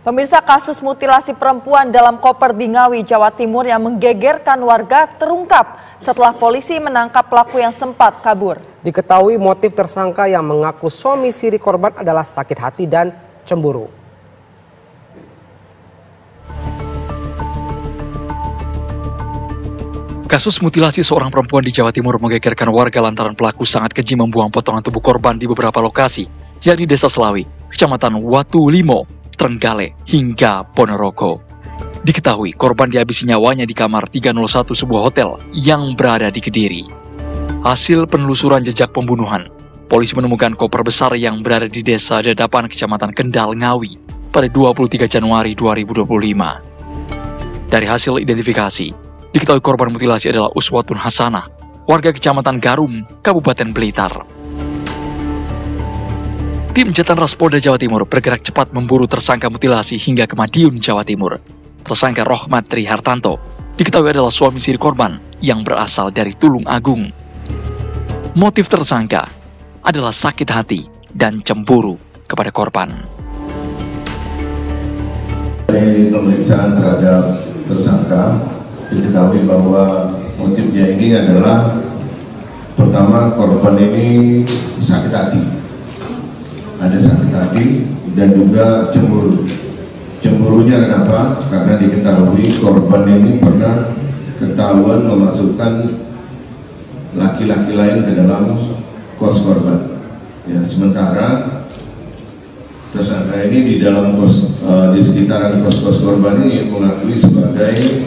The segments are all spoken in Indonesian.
Pemirsa, kasus mutilasi perempuan dalam koper di Ngawi, Jawa Timur yang menggegerkan warga terungkap setelah polisi menangkap pelaku yang sempat kabur. Diketahui motif tersangka yang mengaku suami siri korban adalah sakit hati dan cemburu. Kasus mutilasi seorang perempuan di Jawa Timur menggegerkan warga lantaran pelaku sangat keji membuang potongan tubuh korban di beberapa lokasi, yakni Desa Selawi, Kecamatan Watu Limo, Trenggale, hingga Ponorogo. Diketahui korban dihabisi nyawanya di kamar 301 sebuah hotel yang berada di Kediri. Hasil penelusuran jejak pembunuhan, polisi menemukan koper besar yang berada di Desa Dadapan, Kecamatan Kendal, Ngawi, pada 23 Januari 2025. Dari hasil identifikasi, diketahui korban mutilasi adalah Uswatun Hasanah, warga Kecamatan Garum, Kabupaten Blitar. Tim Jatan-Ras Polda Jawa Timur bergerak cepat memburu tersangka mutilasi hingga ke Madiun, Jawa Timur. Tersangka Rohmat Trihartanto diketahui adalah suami siri korban yang berasal dari Tulung Agung. Motif tersangka adalah sakit hati dan cemburu kepada korban. Dari pemeriksaan terhadap tersangka, diketahui bahwa motifnya ini adalah pertama, korban ini sakit hati, ada sakit hati dan juga cemburu. Cemburunya kenapa? Karena diketahui korban ini pernah ketahuan memasukkan laki-laki lain ke dalam kos korban. Ya, sementara tersangka ini di dalam di sekitaran kos korban ini mengakui sebagai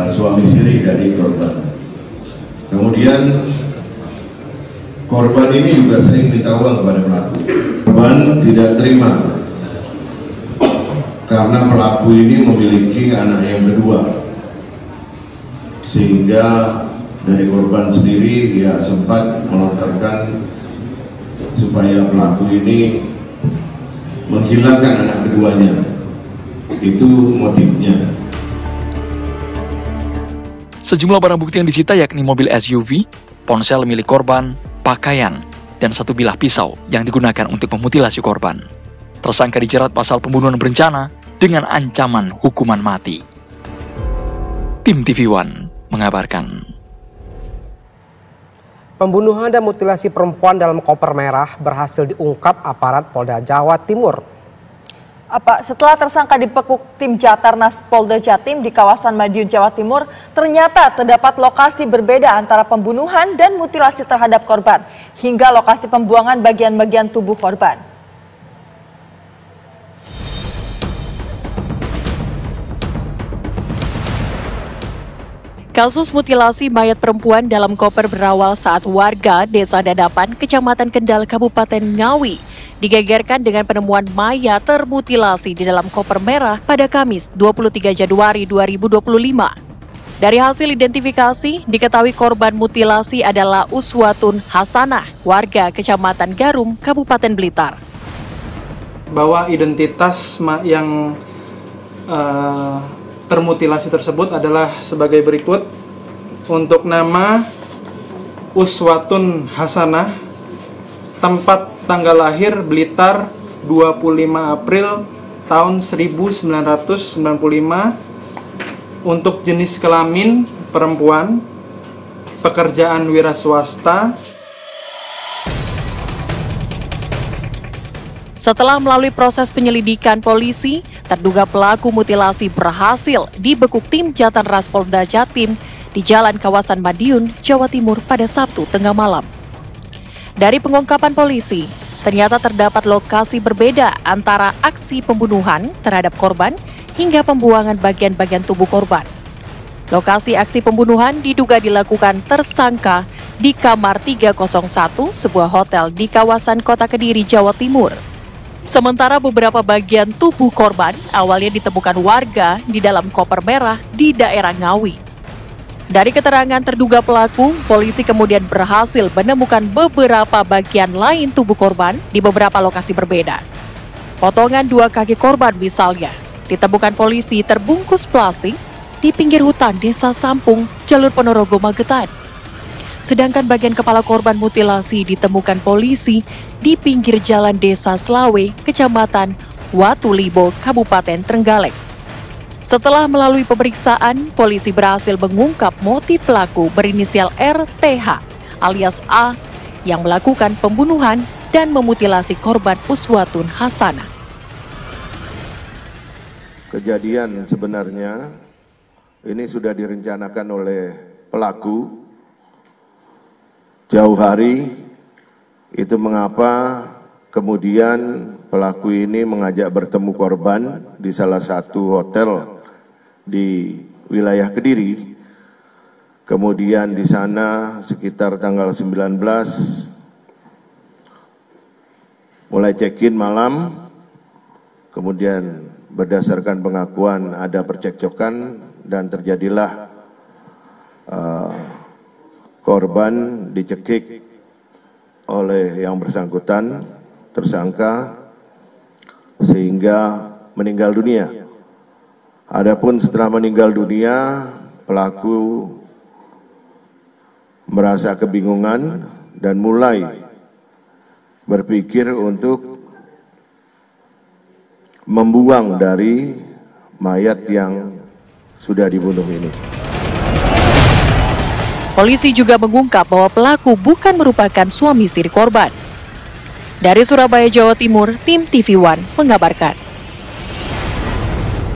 suami siri dari korban. Kemudian korban ini juga sering minta uang kepada pelaku. Korban tidak terima karena pelaku ini memiliki anak yang kedua, sehingga dari korban sendiri dia sempat melontarkan supaya pelaku ini menghilangkan anak keduanya. Itu motifnya. Sejumlah barang bukti yang disita yakni mobil SUV, ponsel milik korban, pakaian, dan satu bilah pisau yang digunakan untuk memutilasi korban. Tersangka dijerat pasal pembunuhan berencana dengan ancaman hukuman mati. Tim TV One mengabarkan. Pembunuhan dan mutilasi perempuan dalam koper merah berhasil diungkap aparat Polda Jawa Timur. Setelah tersangka dibekuk tim Jatan-Ras Polda Jatim di kawasan Madiun, Jawa Timur, ternyata terdapat lokasi berbeda antara pembunuhan dan mutilasi terhadap korban, hingga lokasi pembuangan bagian-bagian tubuh korban. Kasus mutilasi mayat perempuan dalam koper berawal saat warga Desa Dadapan, Kecamatan Kendal, Kabupaten Ngawi, digegerkan dengan penemuan mayat termutilasi di dalam koper merah pada Kamis 23 Januari 2025. Dari hasil identifikasi, diketahui korban mutilasi adalah Uswatun Hasanah, warga Kecamatan Garum, Kabupaten Blitar. Bahwa identitas yang termutilasi tersebut adalah sebagai berikut. Untuk nama Uswatun Hasanah, tempat tanggal lahir Blitar 25 April tahun 1995, untuk jenis kelamin perempuan, pekerjaan wira swasta. Setelah melalui proses penyelidikan polisi, terduga pelaku mutilasi berhasil dibekuk tim Jatan-Ras Polda Jatim di Jalan Kawasan Madiun, Jawa Timur pada Sabtu tengah malam. Dari pengungkapan polisi, ternyata terdapat lokasi berbeda antara aksi pembunuhan terhadap korban hingga pembuangan bagian-bagian tubuh korban. Lokasi aksi pembunuhan diduga dilakukan tersangka di kamar 301 sebuah hotel di kawasan Kota Kediri, Jawa Timur. Sementara beberapa bagian tubuh korban awalnya ditemukan warga di dalam koper merah di daerah Ngawi. Dari keterangan terduga pelaku, polisi kemudian berhasil menemukan beberapa bagian lain tubuh korban di beberapa lokasi berbeda. Potongan dua kaki korban misalnya ditemukan polisi terbungkus plastik di pinggir hutan Desa Sampung, Jalur Ponorogo, Magetan. Sedangkan bagian kepala korban mutilasi ditemukan polisi di pinggir jalan Desa Selawe, Kecamatan Watulibo, Kabupaten Trenggalek. Setelah melalui pemeriksaan, polisi berhasil mengungkap motif pelaku berinisial RTH alias A yang melakukan pembunuhan dan memutilasi korban Uswatun Hasanah. Kejadian sebenarnya ini sudah direncanakan oleh pelaku jauh hari. Itu mengapa kemudian pelaku ini mengajak bertemu korban di salah satu hotel di wilayah Kediri. Kemudian di sana sekitar tanggal 19 mulai check-in malam, kemudian berdasarkan pengakuan ada percekcokan dan terjadilah korban dicekik oleh yang bersangkutan, tersangka, sehingga meninggal dunia. Adapun setelah meninggal dunia, pelaku merasa kebingungan dan mulai berpikir untuk membuang dari mayat yang sudah dibunuh ini. Polisi juga mengungkap bahwa pelaku bukan merupakan suami istri korban. Dari Surabaya, Jawa Timur, tim TV One mengabarkan.